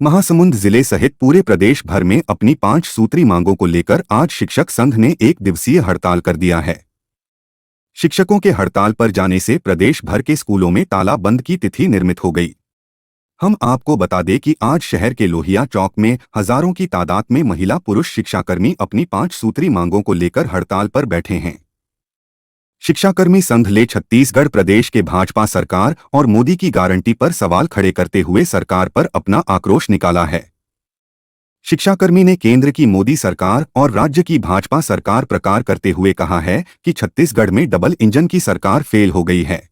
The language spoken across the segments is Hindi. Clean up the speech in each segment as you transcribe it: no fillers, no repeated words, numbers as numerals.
महासमुंद जिले सहित पूरे प्रदेश भर में अपनी 5 सूत्री मांगों को लेकर आज शिक्षक संघ ने एक दिवसीय हड़ताल कर दिया है। शिक्षकों के हड़ताल पर जाने से प्रदेश भर के स्कूलों में ताला बंद की तिथि निर्मित हो गई। हम आपको बता दें कि आज शहर के लोहिया चौक में हजारों की तादाद में महिला पुरुष शिक्षाकर्मी अपनी 5 सूत्री मांगों को लेकर हड़ताल पर बैठे हैं। शिक्षाकर्मी संघ ने छत्तीसगढ़ प्रदेश के भाजपा सरकार और मोदी की गारंटी पर सवाल खड़े करते हुए सरकार पर अपना आक्रोश निकाला है। शिक्षाकर्मी ने केंद्र की मोदी सरकार और राज्य की भाजपा सरकार प्रकार करते हुए कहा है कि छत्तीसगढ़ में डबल इंजन की सरकार फेल हो गई है।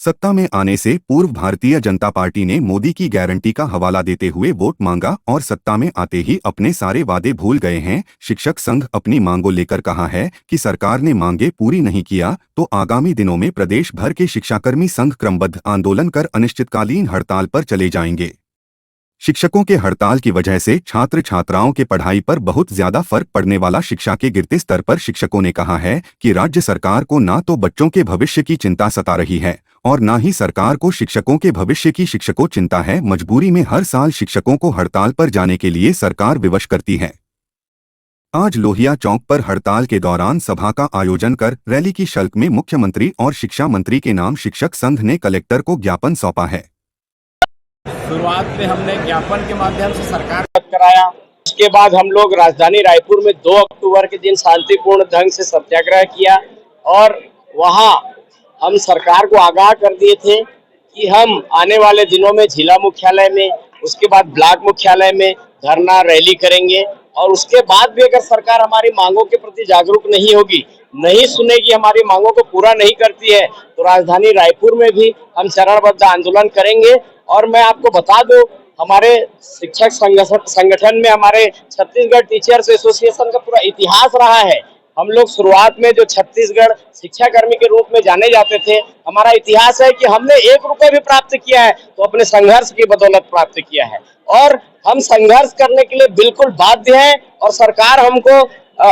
सत्ता में आने से पूर्व भारतीय जनता पार्टी ने मोदी की गारंटी का हवाला देते हुए वोट मांगा और सत्ता में आते ही अपने सारे वादे भूल गए हैं। शिक्षक संघ अपनी मांगों लेकर कहा है कि सरकार ने मांगे पूरी नहीं किया तो आगामी दिनों में प्रदेश भर के शिक्षाकर्मी संघ क्रमबद्ध आंदोलन कर अनिश्चितकालीन हड़ताल पर चले जाएंगे। शिक्षकों के हड़ताल की वजह से छात्र छात्राओं के पढ़ाई पर बहुत ज्यादा फर्क पड़ने वाला शिक्षा के गिरते स्तर पर शिक्षकों ने कहा है कि राज्य सरकार को ना तो बच्चों के भविष्य की चिंता सता रही है और ना ही सरकार को शिक्षकों के भविष्य की शिक्षकों चिंता है। मजबूरी में हर साल शिक्षकों को हड़ताल पर जाने के लिए सरकार विवश करती है। आज लोहिया चौक पर हड़ताल के दौरान सभा का आयोजन कर रैली की शल्क में मुख्यमंत्री और शिक्षा मंत्री के नाम शिक्षक संघ ने कलेक्टर को ज्ञापन सौंपा है। शुरुआत में हमने ज्ञापन के माध्यम से सरकार कराया। उसके बाद हम लोग राजधानी रायपुर में 2 अक्टूबर के दिन शांतिपूर्ण ढंग से सत्याग्रह किया और वहां हम सरकार को आगाह कर दिए थे कि हम आने वाले दिनों में जिला मुख्यालय में, उसके बाद ब्लॉक मुख्यालय में धरना रैली करेंगे और उसके बाद भी अगर सरकार हमारी मांगों के प्रति जागरूक नहीं होगी, नहीं सुनेगी, हमारी मांगों को पूरा नहीं करती है तो राजधानी रायपुर में भी हम चरणबद्ध आंदोलन करेंगे। और मैं आपको बता दूं, हमारे शिक्षक संगठन में हमारे छत्तीसगढ़ टीचर्स एसोसिएशन का पूरा इतिहास रहा है। हम लोग शुरुआत में जो छत्तीसगढ़ शिक्षाकर्मी के रूप में जाने जाते थे, हमारा इतिहास है कि हमने 1 रुपये भी प्राप्त किया है तो अपने संघर्ष की बदौलत प्राप्त किया है और हम संघर्ष करने के लिए बिल्कुल बाध्य हैं और सरकार हमको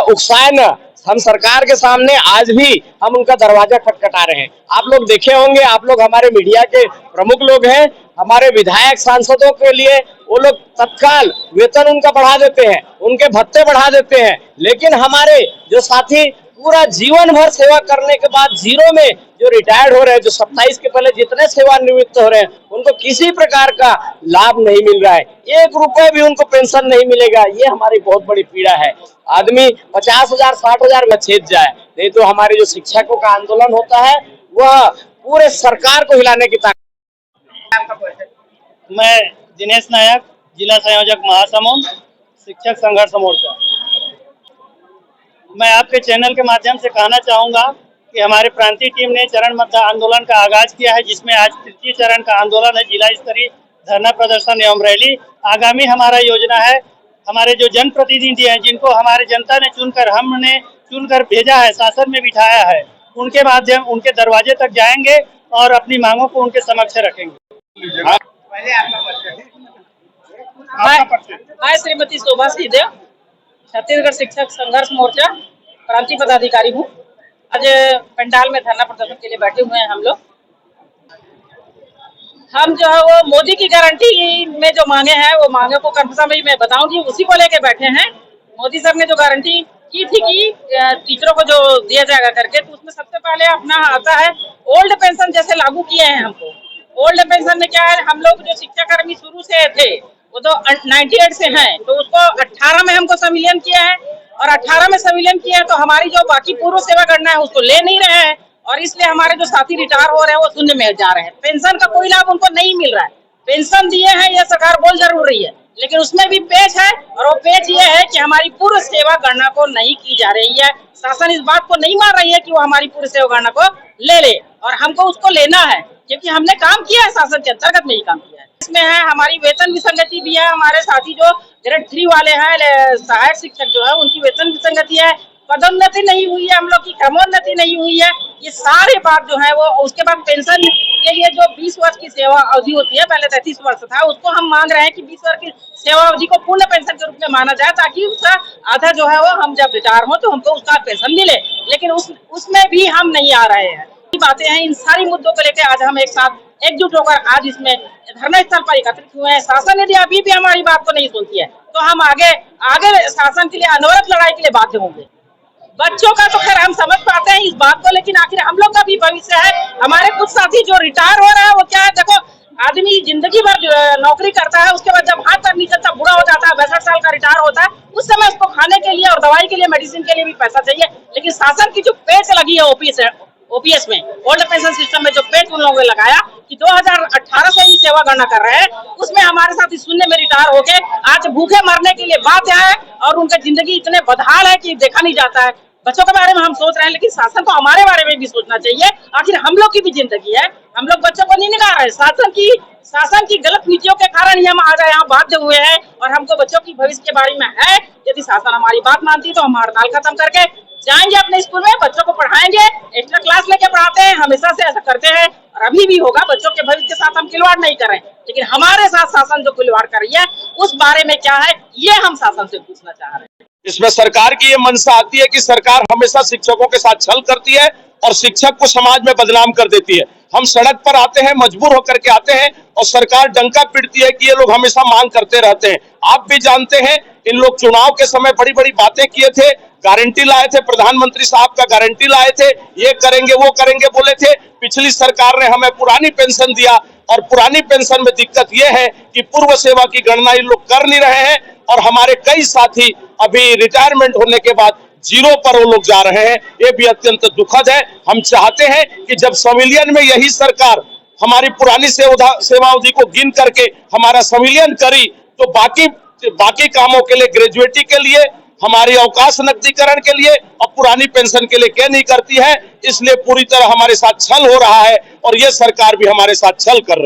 उकसाए न। हम सरकार के सामने आज भी हम उनका दरवाजा खटखटा रहे हैं। आप लोग देखे होंगे, आप लोग हमारे मीडिया के प्रमुख लोग हैं, हमारे विधायक सांसदों के लिए वो लोग तत्काल वेतन उनका बढ़ा देते हैं, उनके भत्ते बढ़ा देते हैं, लेकिन हमारे जो साथी पूरा जीवन भर सेवा करने के बाद जीरो में जो रिटायर्ड हो रहे हैं, जो 27 के पहले जितने सेवानिवृत्त हो रहे हैं, उनको किसी प्रकार का लाभ नहीं मिल रहा है। 1 रुपये भी उनको पेंशन नहीं मिलेगा। ये हमारी बहुत बड़ी पीड़ा है। आदमी 50,000 60,000 में छेद जाए, नहीं तो हमारे जो शिक्षकों का आंदोलन होता है वह पूरे सरकार को हिलाने की ताकत। मैं दिनेश नायक, जिला संयोजक महासमुंद, शिक्षक संघर्ष मोर्चा। मैं आपके चैनल के माध्यम से कहना चाहूँगा कि हमारे प्रांतीय टीम ने चरणबद्ध आंदोलन का आगाज किया है, जिसमें आज तृतीय चरण का आंदोलन है, जिला स्तरीय धरना प्रदर्शन एवं रैली। आगामी हमारा योजना है, हमारे जो जनप्रतिनिधि हैं, जिनको हमारे जनता ने चुनकर भेजा है, शासन में बिठाया है, उनके माध्यम उनके दरवाजे तक जाएंगे और अपनी मांगों को उनके समक्ष रखेंगे। मैं श्रीमती शोभा सिंहदेव, छत्तीसगढ़ शिक्षक संघर्ष मोर्चा प्रांतीय पदाधिकारी हूँ। आज पंडाल में धरना प्रदर्शन के लिए बैठे हुए हैं हम लोग। हम जो है वो मोदी की गारंटी में जो मांगे हैं वो मांगे को कन्फर्म मैं बताऊंगी, उसी को लेके बैठे हैं। मोदी सर ने जो गारंटी की थी कि टीचरों को जो दिया जाएगा करके, तो उसमें सबसे पहले अपना आता है ओल्ड पेंशन जैसे लागू किए हैं हमको। ओल्ड पेंशन में क्या है, हम लोग जो शिक्षाकर्मी शुरू से थे वो तो 98 से हैं, तो उसको 18 में हमको संविलियन किया है और 18 में संविलियन किया है तो हमारी जो बाकी पूर्व सेवा करना है उसको ले नहीं रहे हैं और इसलिए हमारे जो साथी रिटायर हो रहे हैं वो शून्य में जा रहे हैं। पेंशन का कोई लाभ उनको नहीं मिल रहा है। पेंशन दिए हैं ये सरकार बोल जरूर रही है, लेकिन उसमें भी पेच है और वो पेच ये है कि हमारी पूर्व सेवा गणना को नहीं की जा रही है। शासन इस बात को नहीं मान रही है कि वो हमारी पूर्व सेवा गणना को ले ले और हमको उसको लेना है, क्योंकि हमने काम किया है, शासन के अंतर्गत में ही काम किया है। इसमें है हमारी वेतन विसंगति भी है। हमारे साथी जो ग्रेड 3 वाले हैं, सहायक शिक्षक जो है, उनकी वेतन विसंगति है, पदोन्नति नहीं हुई है, हम लोग की क्रमोन्नति नहीं हुई है। ये सारे बात जो है वो, उसके बाद पेंशन के लिए जो 20 वर्ष की सेवा अवधि होती है, पहले 33 वर्ष था, उसको हम मांग रहे हैं कि 20 वर्ष की सेवा अवधि को पूर्ण पेंशन के रूप में माना जाए, ताकि उसका आधा जो है वो हम जब रिटायर हो तो हमको उसका पेंशन मिले, लेकिन उसमें भी हम नहीं आ रहे हैं। बातें हैं, इन सारी मुद्दों को लेकर आज हम एक साथ एकजुट होकर आज इसमें धरना स्थल पर एकत्रित हुए हैं। शासन यदि अभी भी हमारी बात को नहीं सुनती है तो हम आगे शासन के लिए अनवरत लड़ाई के लिए बाध्य होंगे। बच्चों का तो खैर हम समझ पाते हैं इस बात को, लेकिन आखिर हम लोग का भी भविष्य है। हमारे कुछ साथी जो रिटायर हो रहा है वो क्या है, देखो आदमी जिंदगी भर नौकरी करता है, उसके बाद जब हाथ पैर नहीं चलता, बूढ़ा हो जाता है, 62 साल का रिटायर होता है, उस समय उसको खाने के लिए और दवाई के लिए, मेडिसिन के लिए भी पैसा चाहिए। लेकिन शासन की जो पेच लगी है ओपीएस में, ओल्ड पेंशन सिस्टम में जो पेच उन लोगों ने लगाया कि 2018 से ही सेवा गणना कर रहे हैं, उसमें हमारे साथ शून्य में रिटायर होके आज भूखे मरने के लिए बाध्य है और उनका जिंदगी इतने बदहाल है कि देखा नहीं जाता है। बच्चों के बारे में हम सोच रहे हैं, लेकिन शासन को हमारे बारे में भी सोचना चाहिए। आखिर हम लोग की भी जिंदगी है, हम लोग बच्चों को नहीं निकाल रहे। शासन की गलत नीतियों के कारण ही हम आज यहाँ बाध्य हुए हैं और हमको बच्चों की भविष्य के बारे में है। यदि शासन हमारी बात मानती तो हम हड़ताल खत्म करके जाएंगे अपने स्कूल में, बच्चों को पढ़ाएंगे, एक्स्ट्रा क्लास लेके पढ़ाते हैं, हमेशा से ऐसा करते हैं और अभी भी होगा। बच्चों के भविष्य के साथ हम खिलवाड़ नहीं करें, लेकिन हमारे साथ शासन जो खिलवाड़ कर रही है उस बारे में क्या है ये हम शासन से पूछना चाह रहे हैं। इसमें सरकार की ये मंशा आती है कि सरकार हमेशा शिक्षकों के साथ छल करती है और शिक्षक को समाज में बदनाम कर देती है। हम सड़क पर आते हैं, मजबूर होकर के आते हैं और सरकार डंका पीटती है कि ये लोग हमेशा मांग करते रहते हैं। आप भी जानते हैं इन लोग चुनाव के समय बड़ी बड़ी बातें किए थे, गारंटी लाए थे, प्रधानमंत्री साहब का गारंटी लाए थे, ये करेंगे वो करेंगे बोले थे। पिछली सरकार ने हमें पुरानी पेंशन दिया और पुरानी पेंशन में दिक्कत ये है कि पूर्व सेवा की गणना इन लोग कर नहीं रहे हैं और हमारे कई साथी अभी रिटायरमेंट होने के बाद जीरो पर वो लोग जा रहे हैं। ये भी अत्यंत दुखद है। हम चाहते हैं कि जब संविलियन में यही सरकार हमारी पुरानी सेवा अवधि को गिन करके हमारा संविलियन करी तो बाकी कामों के लिए, ग्रेजुएटी के लिए, हमारी अवकाश नकदीकरण के लिए और पुरानी पेंशन के लिए क्या नहीं करती है। इसलिए पूरी तरह हमारे साथ छल हो रहा है और ये सरकार भी हमारे साथ छल कर रही है।